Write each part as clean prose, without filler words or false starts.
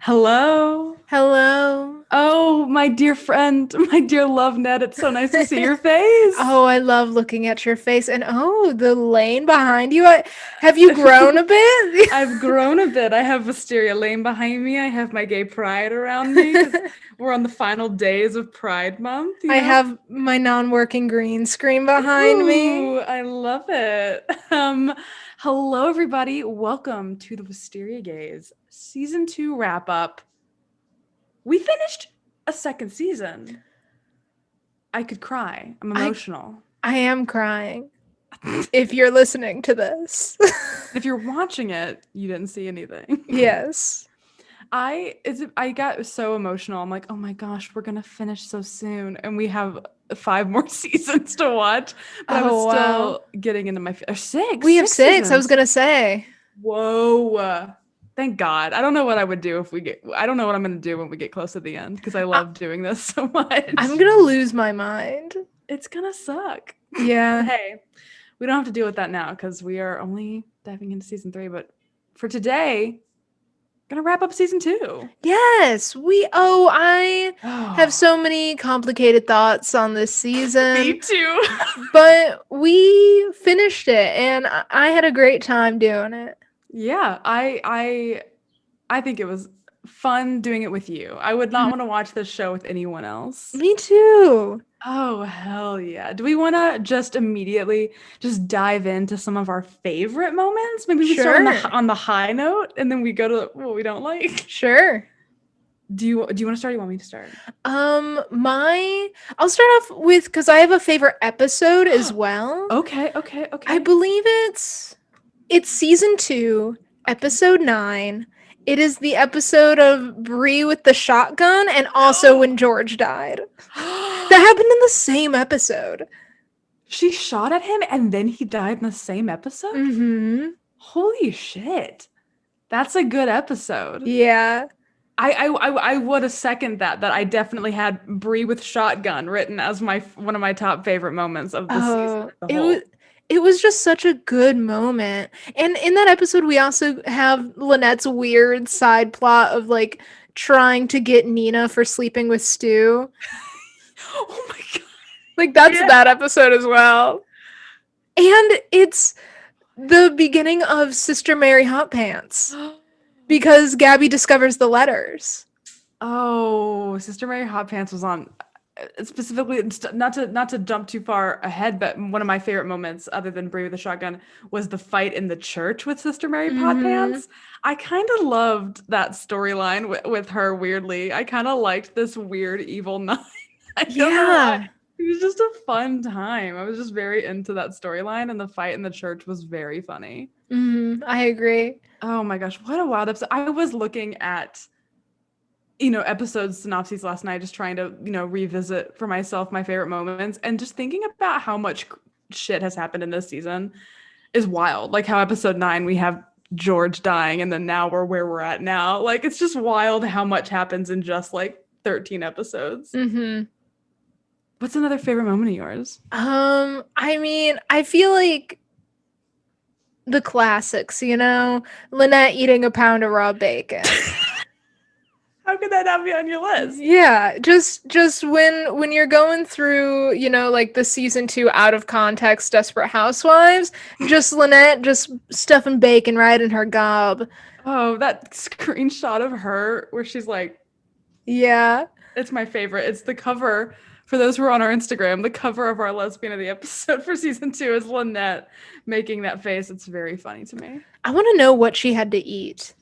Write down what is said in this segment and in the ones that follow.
Hello. Hello. Oh, my dear friend, my dear love Ned, it's so nice to see your face. Oh, I love looking at your face and the lane behind you. Have you grown a bit? I've grown a bit. I have Wisteria Lane behind me. I have my gay pride around me because we're on the final days of Pride Month, you I know? have my non-working green screen behind me. Ooh, I love it. Hello, everybody. Welcome to the Wisteria Gaze Season 2 wrap up. We finished a second season. I could cry. I'm I emotional. I am crying. If you're listening to this. If you're watching it, you didn't see anything. Yes. I got so emotional. I'm like, oh my gosh, we're gonna finish so soon, and we have 5 more seasons to watch. But I was Oh, wow. still getting into my six, We have six 6. I was seasons. gonna say. Whoa. Thank God. I don't know what I would do if we get. I don't know what I'm gonna do when we get close to the end because I I, love doing this so I'm much. gonna lose my mind. It's gonna suck. But Yeah. hey, we don't have to deal with that now because we are only diving into season 3. But for today, gonna wrap up season 2. Yes, I have Oh, so many complicated thoughts on this me season, too. but we finished it and I had a great time doing it. Yeah, I think it was fun doing it with you. I would not Mhm. want to watch this show with anyone else. Me too. Oh, hell yeah. Do we want to just immediately just dive into some of our favorite moments? Maybe we start on the Sure. on the high note and then we go to what we don't like. Sure. Do you want to start? Or you want me to start? My I'll start off with because I have a favorite episode as well. Okay, okay, I okay. believe it's season 2, Okay. episode 9. It is the episode of Bree with the shotgun and also when George died. That happened in the same episode. She shot at him and then he died in the same episode? Mhm. Holy shit. That's a good episode. Yeah. I would have second that I definitely had Bree with shotgun written as my one of my top favorite moments of the season Oh, as a it whole. was it was just such a good moment. And in that episode we also have Lynette's weird side plot of like trying to get Nina for sleeping with Stu. Oh my god. Like that's Yeah. that episode as well. And it's the beginning of Sister Mary Hot Pants because Gabby discovers the letters. Oh, Sister Mary Hot Pants was on specifically not to jump too far ahead, but one of my favorite moments, other than Bree with the shotgun, was the fight in the church with Sister Mary Hot Mhm. Pants. I kind of loved that storyline with her. Weirdly, I kind of liked this weird evil nun. I don't know why. Yeah. It was just a fun time. I was just very into that storyline, and the fight in the church was very funny. Mhm. I agree. Oh my gosh, what a wild episode! I was looking at episode synopses last night, just trying to, revisit for myself my favorite moments and just thinking about how much shit has happened in this season is wild. Like how episode 9 we have George dying and then now we're where we're at now. Like it's just wild how much happens in just like 13 episodes. Mhm. What's another favorite moment of yours? I mean, I feel like the classics, Lynette eating a pound of raw bacon. How could that not be on your list? Yeah, just when you're going through, like the season 2 out of context Desperate Housewives, just Lynette just stuffing bacon right in her gob. Oh, that screenshot of her where she's like, Yeah. it's my favorite. It's the cover. For those who are on our Instagram, the cover of our lesbian of the episode for season 2 is Lynette making that face. It's very funny to me. I want to know what she had to eat.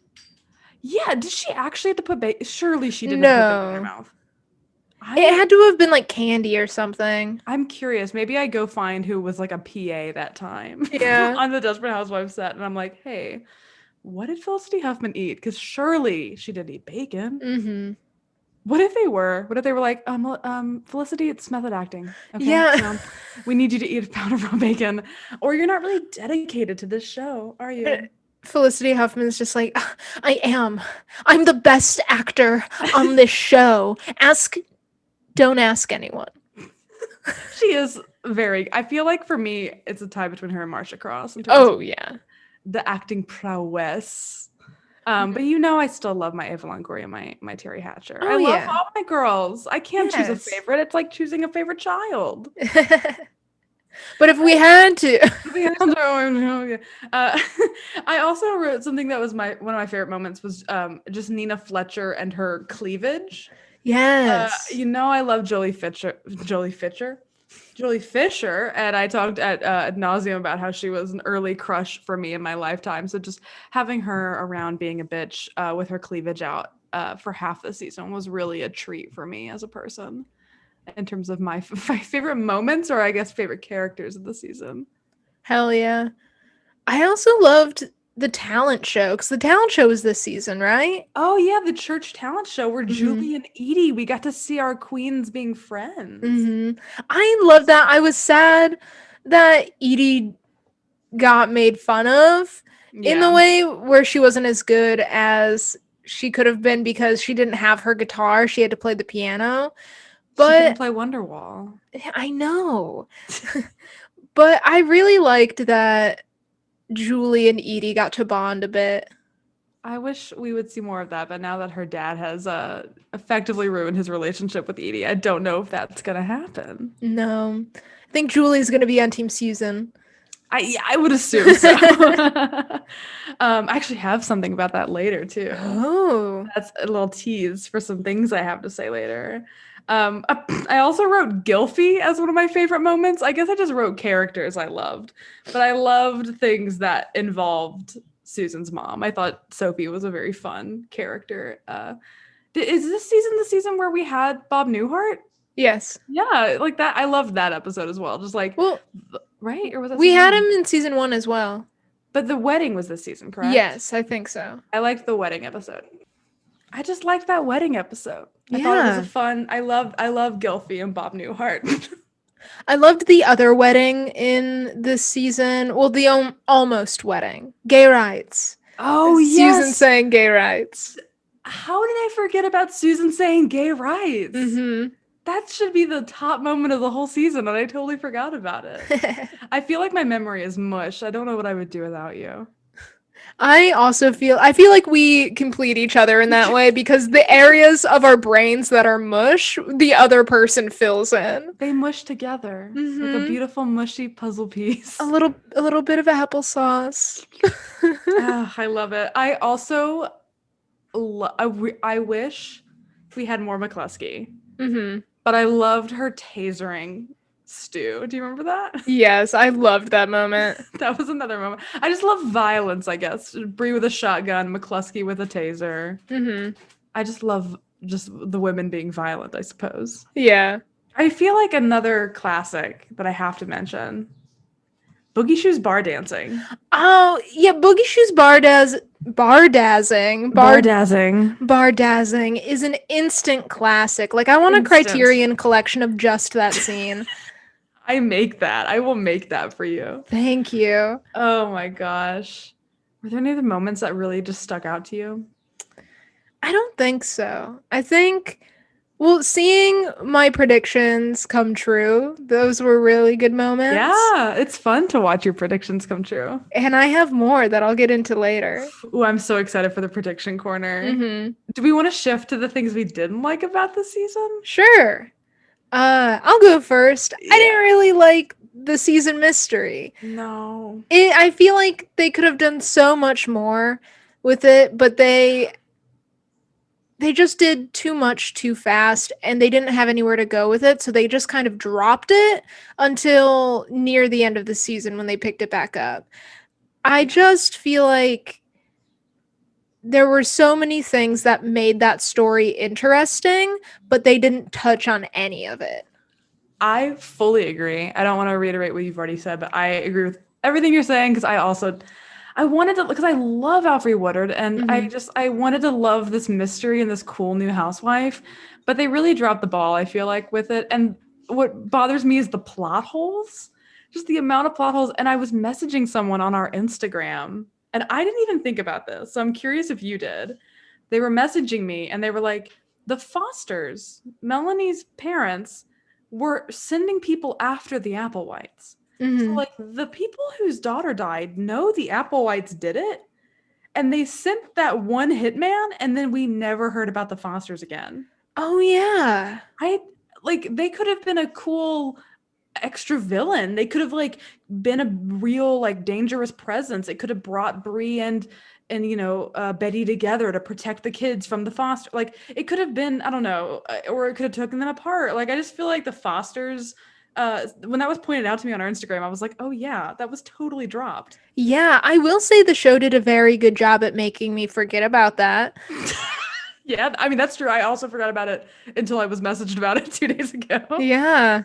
Yeah, did she actually have to put bacon? Surely she didn't put bacon in her No. mouth. It I had to have been like candy or something. I'm curious. Maybe I go find who was like a PA that time Yeah. on the Desperate Housewives set, and I'm like, hey, what did Felicity Huffman eat? Because surely she didn't eat bacon. Mhm. What if they were? What if they were like, Felicity, it's method acting. Okay, Yeah. we need you to eat a pound of raw bacon, or you're not really dedicated to this show, are you? Felicity Huffman's just like, I am. I'm the best actor on this show. Don't ask anyone. She is very. I feel like for me, it's a tie between her and Marsha Cross in terms of Oh, yeah. the acting prowess. But you know, I still love my Ava Longoria, my Terry Hatcher. I Oh love yeah. all my girls. I can't choose a Yes. favorite. It's like choosing a favorite child. But if we had to. uh, I also wrote something that was one of my favorite moments was just Nina Fletcher and her cleavage. Yes. You know, I love Jolie Fisher, and I talked at ad nauseum about how she was an early crush for me in my lifetime. So just having her around being a bitch with her cleavage out for half the season was really a treat for me as a person in terms of my favorite moments, or I guess favorite characters of the season. Hell yeah. I also loved the talent show because the talent show was this season, right? Oh yeah, the church talent show where Mm-hmm. Julie and Edie, we got to see our queens being friends. Mm-hmm. I love that. I was sad that Edie got made fun of in the Yeah. way where she wasn't as good as she could have been because she didn't have her guitar. She had to play the piano. She couldn't But play Wonderwall. I know. But I really liked that Julie and Edie got to bond a bit. I wish we would see more of that, but now that her dad has effectively ruined his relationship with Edie, I don't know if that's gonna happen. No. I think Julie's going to be on Team Susan. Yeah, I would assume so. I actually have something about that later too. Oh. That's a little tease for some things I have to say later. I also wrote Gilfy as one of my favorite moments. I guess I just wrote characters I loved, but I loved things that involved Susan's mom. I thought Sophie was a very fun character. Is this season the season where we had Bob Newhart? Yes. Yeah, like that. I loved that episode as well. Just like, Well, right? Or was that we season had one? him in season 1 as well. But the wedding was this season, correct? Yes, I think so. I liked the wedding episode. I just liked that wedding episode. I thought it was Yeah. a fun. I love Gilfy and Bob Newhart. I loved the other wedding in this season. Well, the almost wedding. Gay rights. Oh Susan yes. saying gay rights. How did I forget about Susan saying gay rights? Mm-hmm. That should be the top moment of the whole season, and I totally forgot about it. I feel like my memory is mush. I don't know what I would do without you. I feel like we complete each other in that way because the areas of our brains that are mush, the other person fills in. They mush together like a Mhm. beautiful mushy puzzle piece. A little bit of applesauce. I love it. I also I wish we had more McCluskey, Mhm. but I loved her tasering Stu. Do you remember that? Yes, I loved that moment. That was another moment. I just love violence, I guess. Bree with a shotgun, McCluskey with a taser. Mhm. I just love just the women being violent, I suppose. Yeah. I feel like another classic that I have to mention. Boogie Shoes bar dancing. Oh, yeah, Boogie Shoes bardazzing is an instant classic. Like I want a Instant. Criterion collection of just that scene. I make that. I will make that for you. Thank you. Oh my gosh. Were there any other moments that really just stuck out to you? I don't think so. I think, well, seeing my predictions come true, those were really good moments. Yeah, it's fun to watch your predictions come true. And I have more that I'll get into later. Ooh, I'm so excited for the prediction corner. Mm-hmm. Do we want to shift to the things we didn't like about the season? Sure. I'll go first. I didn't really like the season mystery. No. I feel like they could have done so much more with it, but they just did too much too fast and they didn't have anywhere to go with it, so they just kind of dropped it until near the end of the season when they picked it back up. I just feel like there were so many things that made that story interesting, but they didn't touch on any of it. I fully agree. I don't want to reiterate what you've already said, but I agree with everything you're saying because I wanted to, because I love Alfre Woodard and I wanted to love this mystery and this cool new housewife, but they really dropped the ball, I feel like, with it. And what bothers me is the plot holes, just the amount of plot holes. And I was messaging someone on our Instagram and I didn't even think about this. So I'm curious if you did. They were messaging me and they were like, the Fosters, Melanie's parents, were sending people after the Applewhites. So, like, the people whose daughter died know the Applewhites did it, and they sent that one hitman, and then we never heard about the Fosters again. Oh yeah. They could have been a cool extra villain. They could have like been a real like dangerous presence. It could have brought Bree and Betty together to protect the kids from the Foster. Like it could have been, I don't know, or it could have taken them apart. Like I just feel like the Fosters. When that was pointed out to me on our Instagram, I was like, oh yeah, that was totally dropped. Yeah, I will say the show did a very good job at making me forget about that. Yeah, I mean that's true. I also forgot about it until I was messaged about it 2 days ago. Yeah.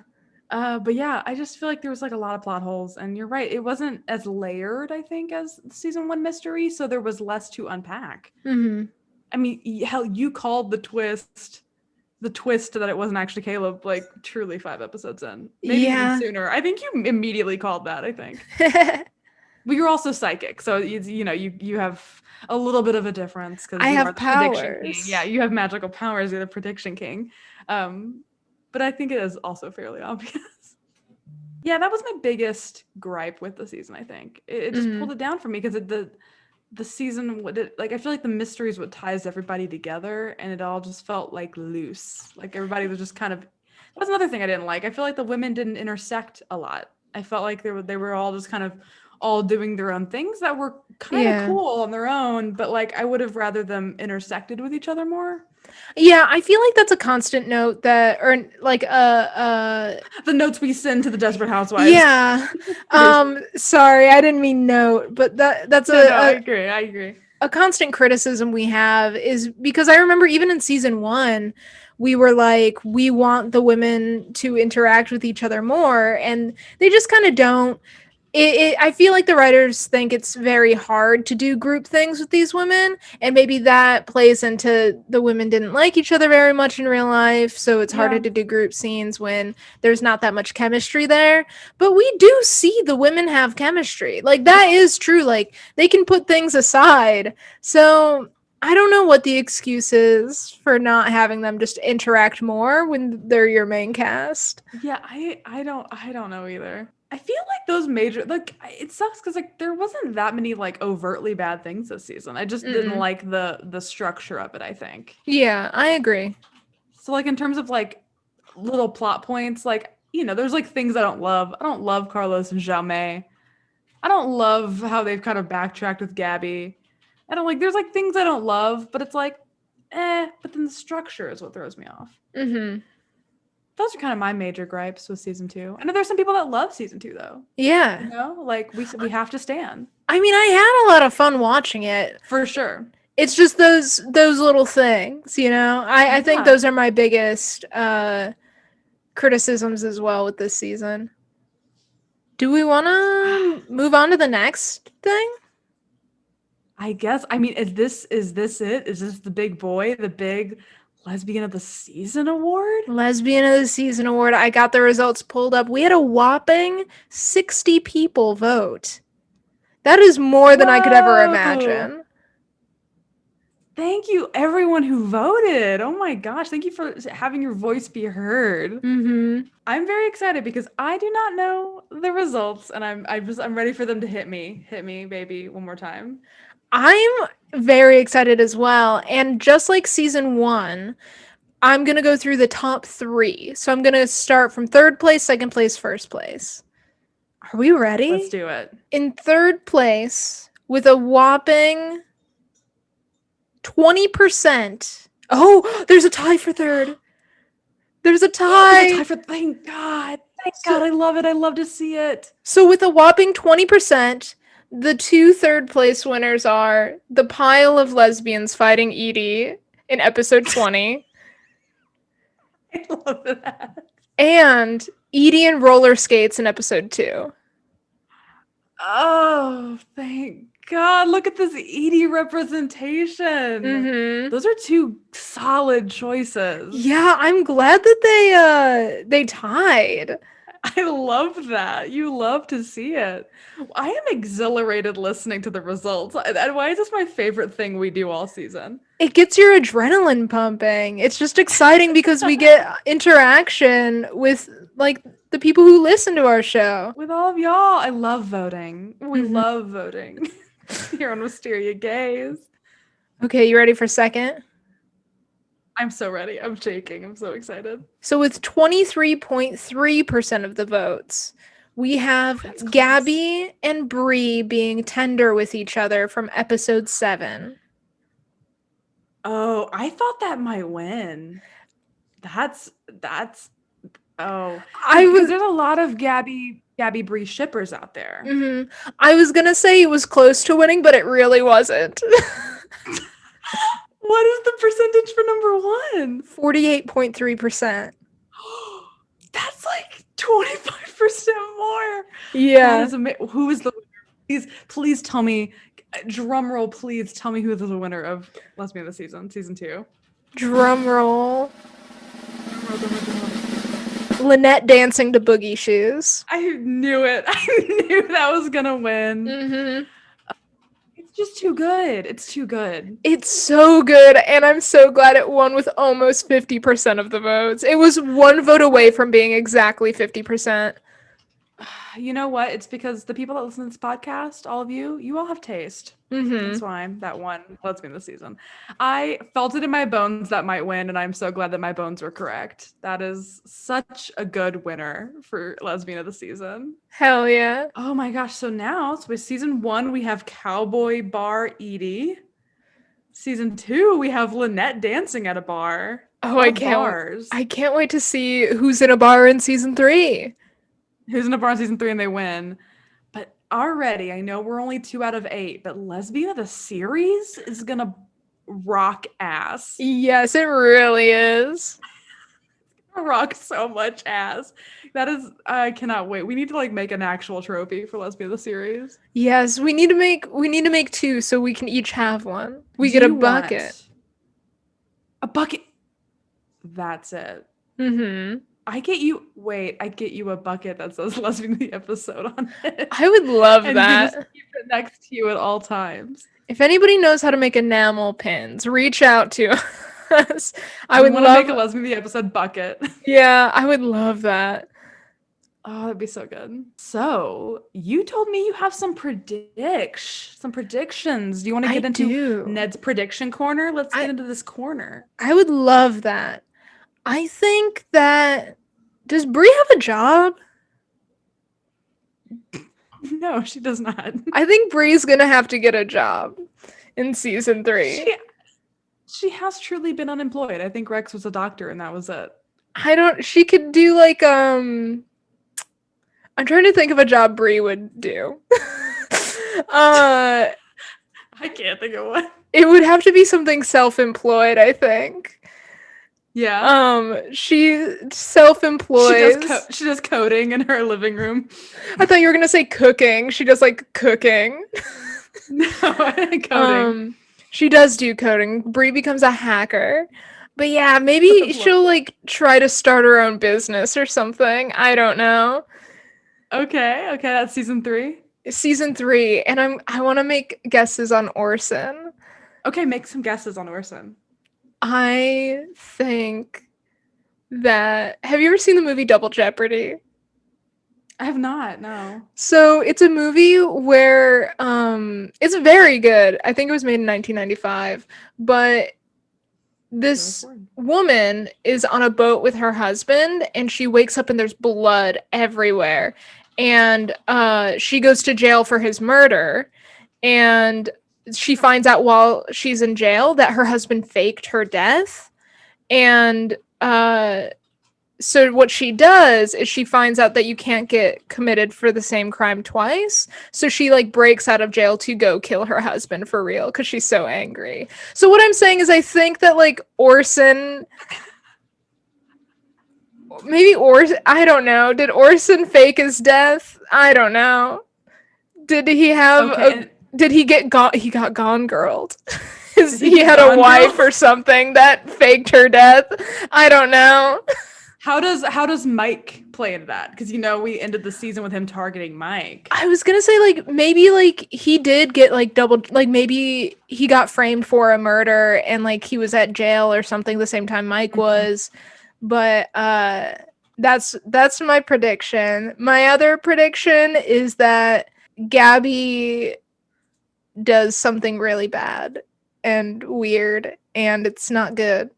But yeah, I just feel like there was like a lot of plot holes, and you're right, it wasn't as layered, I think, as season 1 mystery, so there was less to unpack. Mm-hmm. I mean, hell, you called the twist that it wasn't actually Caleb, like truly 5 episodes in, maybe even sooner. I think you immediately called that. I think, but you're also psychic, so you have a little bit of a difference because I you have are the prediction powers. king. Yeah, you have magical powers. You're the prediction king. But I think it is also fairly obvious. Yeah, that was my biggest gripe with the season. I think it just pulled it down for me because the season I feel like the mystery is what ties everybody together, and it all just felt like loose. Like everybody was just kind of. That's another thing I didn't like. I feel like the women didn't intersect a lot. I felt like they were all just kind of all doing their own things that were kind of cool on their own, but like I would have rather them intersected with each other more. Yeah, I feel like that's a constant note that, or like the notes we send to the Desperate Housewives. Yeah. Sorry, I didn't mean note, but that's I agree. A constant criticism we have is because I remember even in season 1, we were like, we want the women to interact with each other more, and they just kind of don't. I feel like the writers think it's very hard to do group things with these women, and maybe that plays into the women didn't like each other very much in real life, so it's harder to do group scenes when there's not that much chemistry there. But we do see the women have chemistry. Like, that is true. Like, they can put things aside. So I don't know what the excuse is for not having them just interact more when they're your main cast. Yeah, I don't know either. I feel like those major, like, it sucks because like there wasn't that many like overtly bad things this season. I just didn't like the structure of it, I think. Yeah, I agree. So like in terms of like little plot points, like, there's like things I don't love. I don't love Carlos and Jaume. I don't love how they've kind of backtracked with Gabby. I don't like, there's like things I don't love, but it's like, but then the structure is what throws me off. Mm-hmm. Those are kind of my major gripes with season 2. I know there's some people that love season 2 though. Yeah. Like we have to stand. I mean, I had a lot of fun watching it. For sure. It's just those little things, I think those are my biggest criticisms as well with this season. Do we want to move on to the next thing? I guess. I mean, is this it? Is this the big boy, the big Lesbian of the Season award? Lesbian of the Season award. I got the results pulled up. We had a whopping 60 people vote. That is more than I could ever imagine. Thank you, everyone who voted. Oh my gosh. Thank you for having your voice be heard. Mm-hmm. I'm very excited because I do not know the results, and I'm ready for them to hit me. Hit me, baby, one more time. I'm very excited as well. And just like season 1, I'm going to go through the top 3. So I'm going to start from 3rd place, 2nd place, 1st place. Are we ready? Let's do it. In 3rd place, with a whopping 20%. Oh, there's a tie for 3rd. There's a tie. There's a tie for, thank God. Thank God. I love it. I love to see it. So with a whopping 20%, the 2 3rd place winners are the pile of lesbians fighting Edie in episode 20. I love that. And Edie in roller skates in episode 2. Oh, thank God. Look at this Edie representation. Mm-hmm. Those are 2 solid choices. Yeah, I'm glad that they tied. I love that. You love to see it. I am exhilarated listening to the results. And why is this my favorite thing we do all season? It gets your adrenaline pumping. It's just exciting because we get interaction with like the people who listen to our show. With all of y'all. I love voting. We love voting. Here on Wisteria Gaze. Okay, you ready for second? I'm so ready. I'm shaking. I'm so excited. So with 23.3% of the votes, we have That's close. Gabby and Bree being tender with each other from episode 7. Oh, I thought that might win. That's because there's a lot of Gabby Bree shippers out there. Mm-hmm. I was gonna say it was close to winning, but it really wasn't. What is the percentage for number 1? 48.3%. That's like 25% more. Yeah. That is who is the winner? Please tell me. Drum roll, please tell me who is the winner of Lesbian of the Season 2. Drum roll. Lynette dancing to Boogie Shoes. I knew it. I knew that was gonna win. Mm-hmm. It's just too good. It's too good. It's so good, and I'm so glad it won with almost 50% of the votes. It was one vote away from being exactly 50%. You know what? It's because the people that listen to this podcast, all of you all have taste. Mm-hmm. That's why that one Lesbian this season. I felt it in my bones that might win, and I'm so glad that my bones were correct. That is such a good winner for Lesbian of the Season. Hell yeah. Oh my gosh. So with season 1, we have Cowboy Bar Edie. Season 2, we have Lynette dancing at a bar. Oh, I can't wait to see who's in a bar in season 3. Who's in a bar in season 3 and they win. But already, I know we're only 2 out of 8, but Lesbian of the Series is gonna rock ass. Yes, it really is. Rock so much ass. That is, I cannot wait. We need to make an actual trophy for Lesbian of the Series. Yes, we need to make 2 so we can each have one. We get a bucket. A bucket. That's it. Mm-hmm. I get you a bucket that says Lesbian the Episode on it. I would love and that. You just keep it next to you at all times. If anybody knows how to make enamel pins, reach out to us. I would want to make a Lesbian the Episode bucket. Yeah, I would love that. Oh, that'd be so good. So you told me you have some predictions. Do you want to get into Ned's prediction corner? Let's get into this corner. I would love that. I think that does Brie have a job? No, she does not. I think Brie's gonna have to get a job in season 3. She has truly been unemployed. I think Rex was a doctor and that was it. She could do I'm trying to think of a job Brie would do. I can't think of one. It would have to be something self-employed, I think. Yeah. She self-employed. She does coding in her living room. I thought you were gonna say cooking. She does cooking. No, coding. She does do coding. Brie becomes a hacker. But yeah, maybe she'll try to start her own business or something. I don't know. Okay, that's season 3. Season 3, and I want to make guesses on Orson. Okay, make some guesses on Orson. I think that have you ever seen the movie Double Jeopardy? I have not, no. So it's a movie where it's very good. I think it was made in 1995, but this woman is on a boat with her husband and she wakes up and there's blood everywhere. And she goes to jail for his murder, and she finds out while she's in jail that her husband faked her death. And so what she does is she finds out that you can't get committed for the same crime twice. So she breaks out of jail to go kill her husband for real because she's so angry. So what I'm saying is I think that Orson... I don't know. Did Orson fake his death? I don't know. Did he have did he get he got gone girled? He had a wife or something that faked her death? I don't know. How does Mike play into that? Because we ended the season with him targeting Mike. I was gonna say maybe he did get maybe he got framed for a murder and he was at jail or something the same time Mike was. But that's my prediction. My other prediction is that Gabby does something really bad and weird, and it's not good.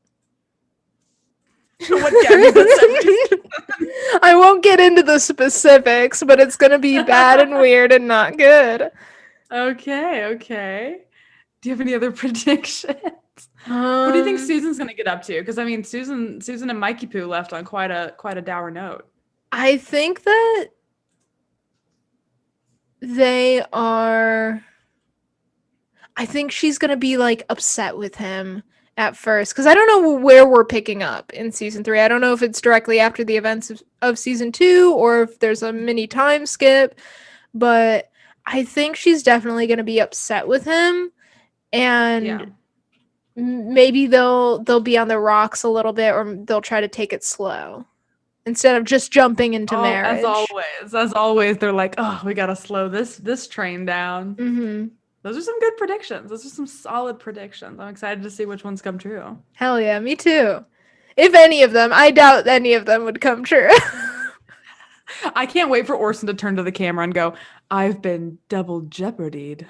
What can be the 70s? I won't get into the specifics, but it's gonna be bad and weird and not good. Okay. Do you have any other predictions? What do you think Susan's gonna get up to? Because I mean, Susan and Mikey Poo left on quite a dour note. I think that they are. I think she's gonna be like upset with him at first because I don't know where we're picking up in season 3. I don't know if it's directly after the events of season 2 or if there's a mini time skip, but I think she's definitely gonna be upset with him, and maybe they'll be on the rocks a little bit, or they'll try to take it slow instead of just jumping into marriage. As always, they're like, oh, we gotta slow this train down. Mm-hmm. Those are some good predictions. Those are some solid predictions. I'm excited to see which ones come true. Hell yeah, me too. If any of them, I doubt any of them would come true. I can't wait for Orson to turn to the camera and go, I've been double jeopardied.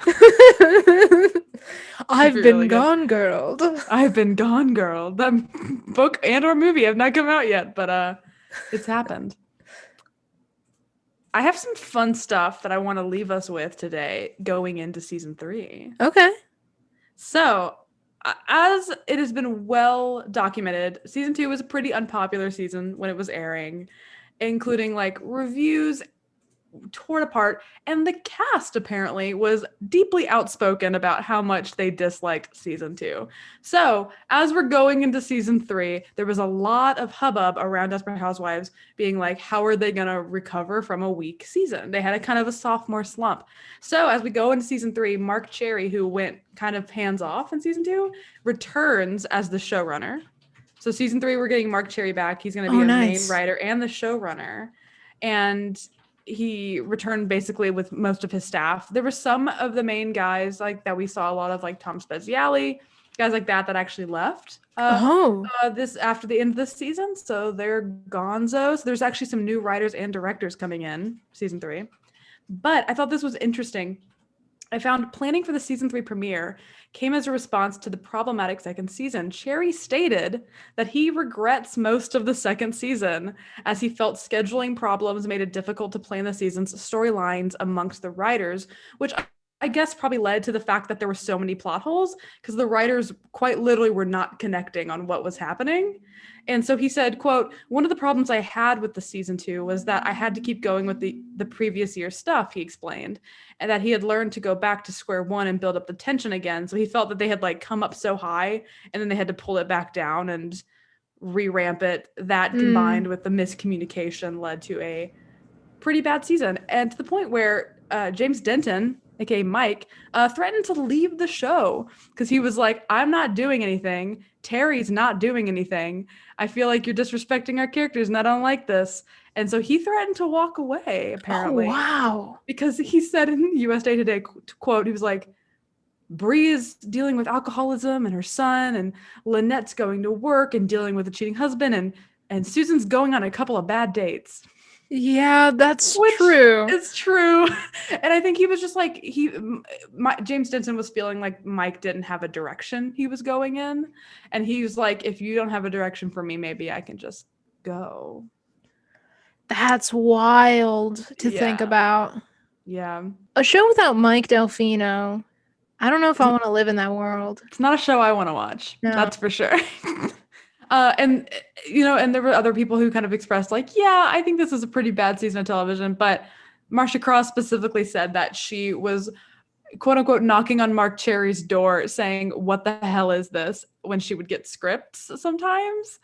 I've been gone girled. I've been gone girled. That book and or movie have not come out yet, but it's happened. I have some fun stuff that I want to leave us with today going into season 3. Okay. So, as it has been well documented, season 2 was a pretty unpopular season when it was airing, including like reviews torn apart, and the cast apparently was deeply outspoken about how much they disliked season 2. So, as we're going into season 3, there was a lot of hubbub around Desperate Housewives being like, how are they going to recover from a weak season? They had a kind of a sophomore slump. So, as we go into season 3, Mark Cherry, who went kind of hands off in season 2, returns as the showrunner. So, season 3, we're getting Mark Cherry back. He's going to be a main writer and the showrunner. And he returned basically with most of his staff. There were some of the main guys like that we saw a lot of, like Tom Spezialy, guys like that actually left this after the end of this season. So they're gonzos. There's actually some new writers and directors coming in season 3. But I thought this was interesting. I found planning for the season 3 premiere came as a response to the problematic second season. Cherry stated that he regrets most of the second season as he felt scheduling problems made it difficult to plan the season's storylines amongst the writers, which I guess probably led to the fact that there were so many plot holes because the writers quite literally were not connecting on what was happening. And so he said, quote, one of the problems I had with the season 2 was that I had to keep going with the previous year's stuff, he explained, and that he had learned to go back to square one and build up the tension again. So he felt that they had like come up so high and then they had to pull it back down and re-ramp it. That combined with the miscommunication led to a pretty bad season. And to the point where James Denton, aka Mike, threatened to leave the show because he was like, I'm not doing anything. Terry's not doing anything. I feel like you're disrespecting our characters and I don't like this. And so he threatened to walk away, apparently. Oh, wow. Because he said in USA Today, quote, he was like, Bree is dealing with alcoholism and her son, and Lynette's going to work and dealing with a cheating husband, and Susan's going on a couple of bad dates. Yeah, that's true. It's true. And I think he was just like, James Denton was feeling like Mike didn't have a direction he was going in. And he was like, if you don't have a direction for me, maybe I can just go. That's wild to think about. Yeah. A show without Mike Delfino. I don't know if I want to live in that world. It's not a show I want to watch. No. That's for sure. And there were other people who kind of expressed like, yeah, I think this is a pretty bad season of television. But Marcia Cross specifically said that she was, quote unquote, knocking on Mark Cherry's door saying, what the hell is this? When she would get scripts sometimes.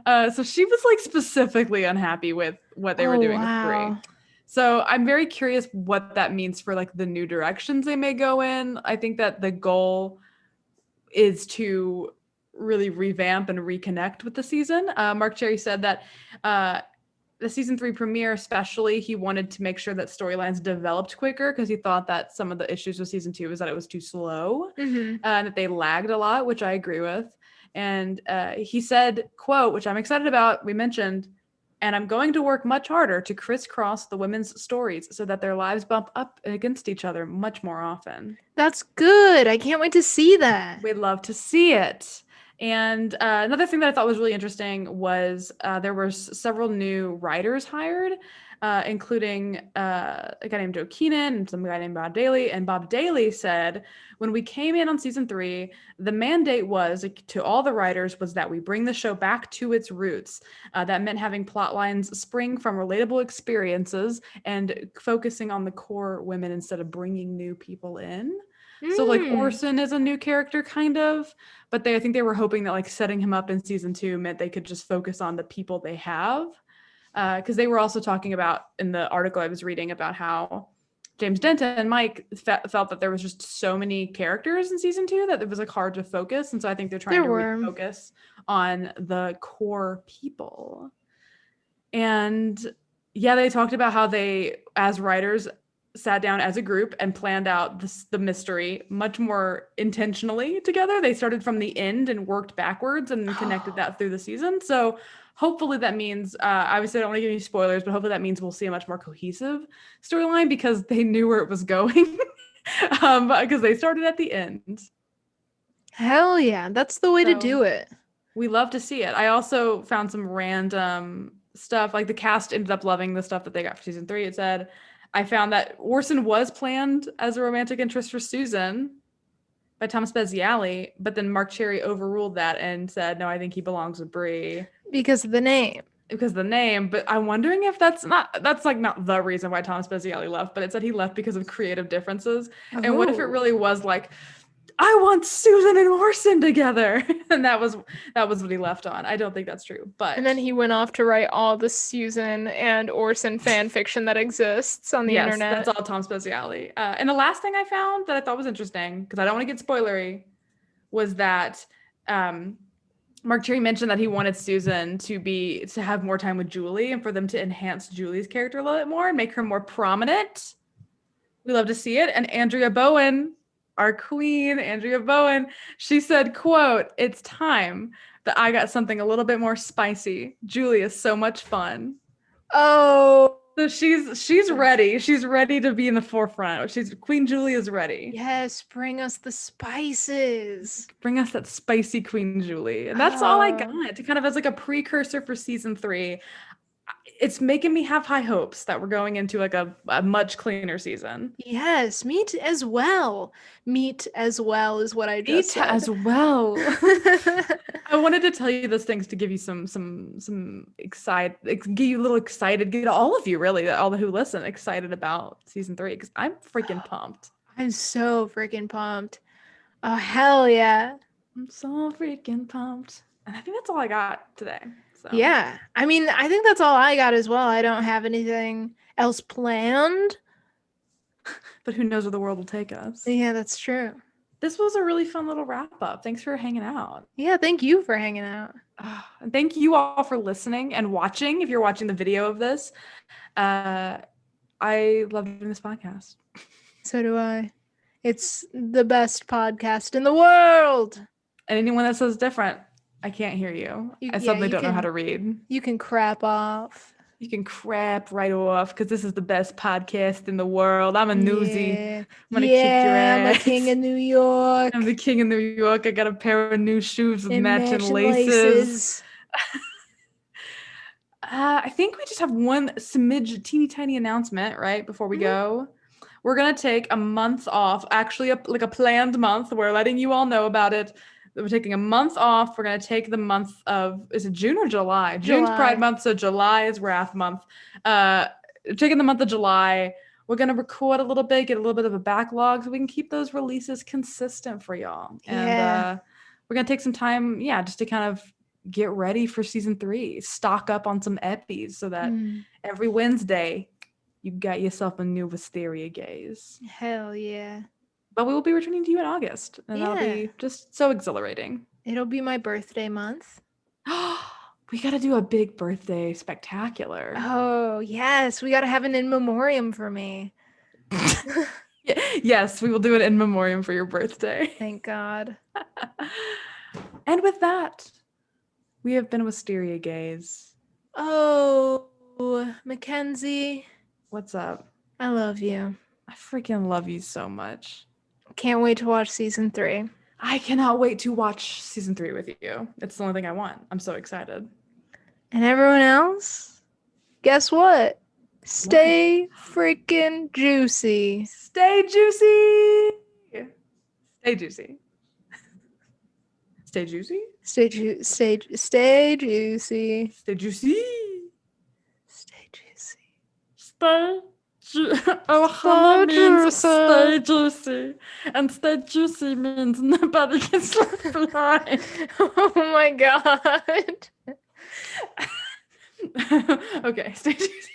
So she was like specifically unhappy with what they were doing with Bree. So I'm very curious what that means for like the new directions they may go in. I think that the goal is to really revamp and reconnect with the season. Mark Cherry said that the season 3 premiere, especially, he wanted to make sure that storylines developed quicker because he thought that some of the issues with season 2 was that it was too slow and that they lagged a lot, which I agree with. And he said, quote, which I'm excited about, we mentioned, And I'm going to work much harder to crisscross the women's stories so that their lives bump up against each other much more often. That's good. I can't wait to see that. We'd love to see it. And another thing that I thought was really interesting was there were several new writers hired, including a guy named Joe Keenan and some guy named Bob Daly. And Bob Daly said, when we came in on season 3, the mandate was to all the writers was that we bring the show back to its roots. That meant having plot lines spring from relatable experiences and focusing on the core women instead of bringing new people in. So like Orson is a new character kind of, but I think they were hoping that like setting him up in season 2 meant they could just focus on the people they have. Because they were also talking about in the article I was reading about how James Denton and Mike felt that there was just so many characters in season 2 that it was like hard to focus. And so I think they're trying to refocus on the core people. And yeah, they talked about how they, as writers, sat down as a group and planned out the mystery much more intentionally together. They started from the end and worked backwards and connected that through the season. So hopefully that means, obviously I don't want to give you spoilers, but hopefully that means we'll see a much more cohesive storyline because they knew where it was going because they started at the end. Hell yeah, that's the way to do it. We love to see it. I also found some random stuff, like the cast ended up loving the stuff that they got for season 3. It said, I found that Orson was planned as a romantic interest for Susan by Tom Spezialy, but then Mark Cherry overruled that and said, no, I think he belongs with Bree. Because of the name. Because of the name, but I'm wondering if that's not the reason why Tom Spezialy left, but it said he left because of creative differences. Oh. And what if it really was like, I want Susan and Orson together. And that was what he left on. I don't think that's true. But and then he went off to write all the Susan and Orson fan fiction that exists on the internet. That's all Tom Spezialy. And the last thing I found that I thought was interesting, because I don't want to get spoilery, was that Mark Cherry mentioned that he wanted Susan to have more time with Julie and for them to enhance Julie's character a little bit more and make her more prominent. We love to see it. And Andrea Bowen, our queen, Andrea Bowen, she said, quote, "It's time that I got something a little bit more spicy. Julie is so much fun." Oh. So she's ready. She's ready to be in the forefront. Queen Julie is ready. Yes, bring us the spices. Bring us that spicy Queen Julie. And that's all I got. To kind of as like a precursor for season 3. It's making me have high hopes that we're going into like a much cleaner season. Yes, meat as well. Meat as well is what I just said. Meat as well. I wanted to tell you those things to give you some excited, get you a little excited, get all of you really, all the who listen, excited about season 3 because I'm freaking pumped. I'm so freaking pumped. Oh, hell yeah. I'm so freaking pumped. And I think that's all I got today. So. Yeah, I mean, I think that's all I got as well. I don't have anything else planned. But who knows where the world will take us. Yeah, that's true. This was a really fun little wrap up. Thanks for hanging out. Yeah, thank you for hanging out. And thank you all for listening and watching. If you're watching the video of this, I love doing this podcast. So do I. It's the best podcast in the world. And anyone that says different, I can't hear you. I suddenly don't know how to read. You can crap off. You can crap right off because this is the best podcast in the world. I'm a newsie. I'm gonna kick your ass. I'm a king of New York. I'm the king of New York. I got a pair of new shoes with matching laces. I think we just have one smidge, teeny tiny announcement, right? Before we go. We're gonna take a month off. Actually, like a planned month. We're letting you all know about it. We're taking a month off. We're going to take the month of, is it June or July? June's Pride Month, so July is Wrath Month. Taking the month of July, we're going to record a little bit, get a little bit of a backlog so we can keep those releases consistent for y'all. And we're going to take some time, just to kind of get ready for season 3. Stock up on some eppies so that every Wednesday you got yourself a new Wisteria gaze. Hell yeah. But we will be returning to you in August, and that'll be just so exhilarating. It'll be my birthday month. We got to do a big birthday spectacular. Oh, yes. We got to have an in memoriam for me. Yes, we will do an in memoriam for your birthday. Thank God. And with that, we have been Wisteria Gaze. Oh, Mackenzie, What's up? I love you. I freaking love you so much. Can't wait to watch season 3. I cannot wait to watch season 3 with you. It's the only thing I want. I'm so excited. And everyone else, guess what? Stay freaking juicy. Stay juicy. Stay juicy. Stay juicy. Stay juicy. Stay juicy. Stay juicy. Stay Ohana means juicy. stay juicy. And stay juicy means nobody gets left behind. Oh my god. Okay, stay juicy.